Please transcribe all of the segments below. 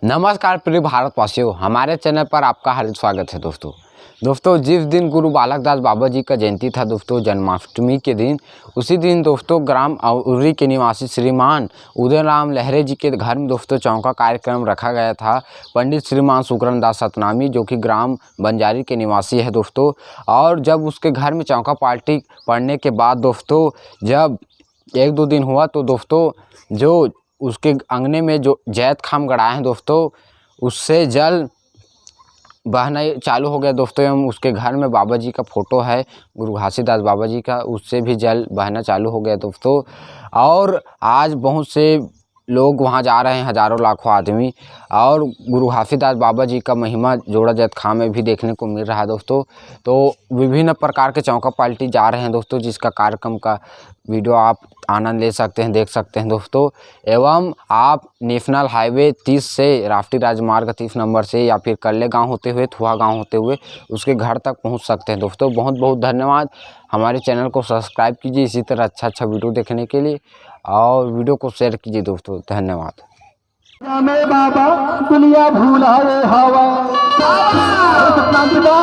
नमस्कार प्रिय भारतवासियों, हमारे चैनल पर आपका हार्दिक स्वागत है। दोस्तों जिस दिन गुरु बालक दास बाबा जी का जयंती था दोस्तों, जन्माष्टमी के दिन, उसी दिन दोस्तों ग्राम उर्री के निवासी श्रीमान उदयराम लहरे जी के घर में दोस्तों चौका कार्यक्रम रखा गया था। पंडित श्रीमान सुकरण दास सतनामी जो कि ग्राम बंजारी के निवासी है दोस्तों, और जब उसके घर में चौका पार्टी पड़ने के बाद दोस्तों जब 1-2 दिन हुआ तो दोस्तों जो उसके अंगने में जो जैत खाम गड़ाए हैं दोस्तों, उससे जल बहना चालू हो गया दोस्तों। एवं उसके घर में बाबा जी का फ़ोटो है, गुरु घासीदास बाबा जी का, उससे भी जल बहना चालू हो गया दोस्तों। और आज बहुत से लोग वहां जा रहे हैं, हज़ारों लाखों आदमी, और गुरु घासीदास बाबा जी का महिमा जोड़ा जैत खाम में भी देखने को मिल रहा है दोस्तों। तो विभिन्न प्रकार के चौका पाल्टी जा रहे हैं दोस्तों, जिसका कार्यक्रम का वीडियो आप आनंद ले सकते हैं, देख सकते हैं दोस्तों। एवं आप नेशनल हाईवे 30 से राष्ट्रीय राजमार्ग 30 नंबर से या फिर कल्ले गांव होते हुए, थुआ गांव होते हुए उसके घर तक पहुंच सकते हैं दोस्तों। बहुत बहुत धन्यवाद। हमारे चैनल को सब्सक्राइब कीजिए इसी तरह अच्छा वीडियो देखने के लिए, और वीडियो को शेयर कीजिए दोस्तों। धन्यवाद। में बाबा दुनिया भूलाए हवा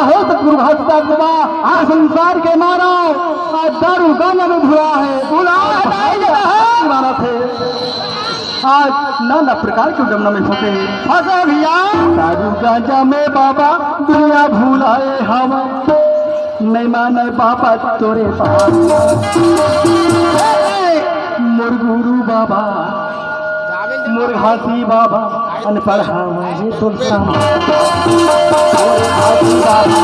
हो सतगुरु घासीदास बाबा आज संसार के मानो आज दारू गाना में भूला है माना थे आज नाना प्रकार के डमना में फंसे फंसा भैया दारू गांजा में बाबा दुनिया भूलाए हवा नहीं माने बाबा तोरे पास मोर गुरु बाबा मोर घासी बाबा अनपढ़ हमारे तुलसा मोर घासी बाबा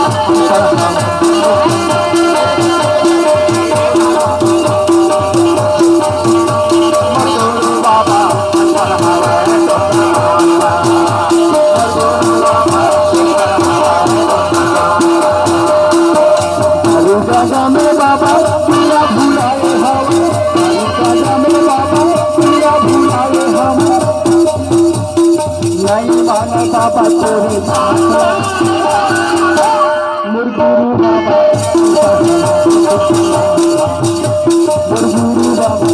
गाजा में बाबा पूरा भूलाए हम गाजा में बाबा पूरा भूलाए हम नहीं माना बाबा तोरी मुरगुरु बाबा मुरगुरु बाबा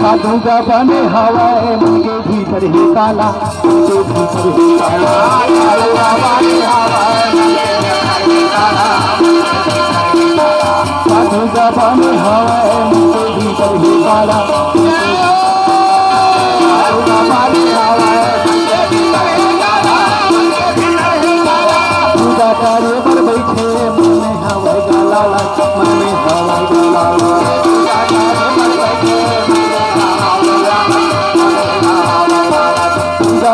साधु का बने हवाए मन के भीतर ही काला के भीतर ही काला साधु का बने हवाए मन के भीतर ही काला साधु का बने हवाए मन के भीतर ही काला साधु का बने हवाए मन के भीतर ही काला पूजा कार्य पर बैठे मन में हवाए गाला मन में हवाए गाला पूजा कार्य पर बैठे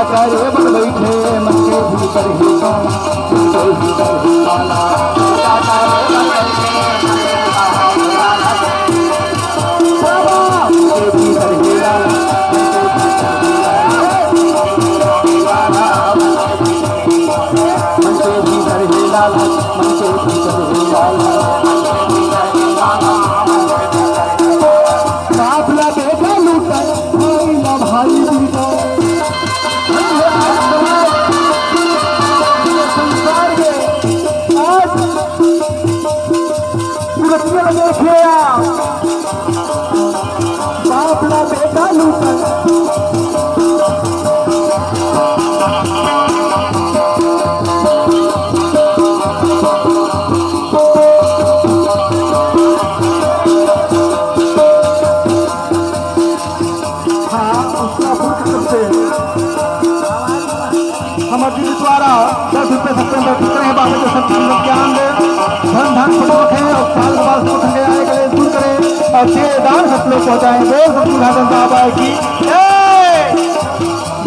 करे बन बैठे मन के भीतर ही काला भीतर ही सेवादार सब लोग पहुंचाएं। बोल सतगुरु घाटन बाबा की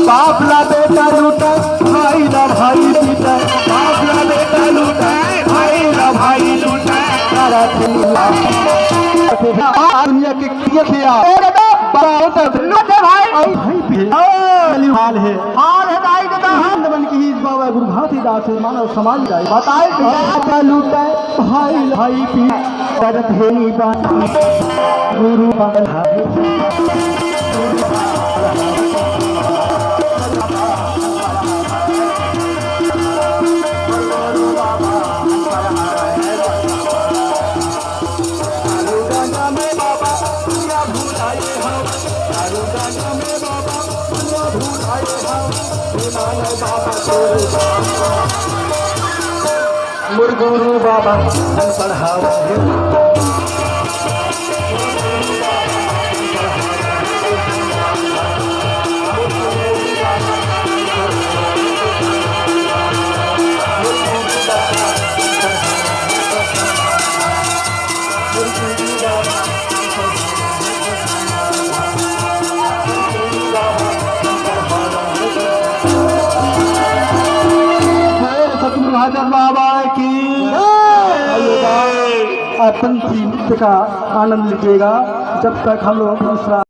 बाप ला बेटा लूटा भाई ला भाई पीटा, बाप ला बेटा लूटा भाई ला भाई लूटा। दुनिया के किए थे हाल है बन की ही बाबा गुरु घासीदास मानव समाज जाए बताए लूटा भाई भाई पी करत है गुरु गुरु बाबा पढ़ावा बाबा की अपन नृत्य का आनंद लीजिएगा जब तक हम लोग दूसरा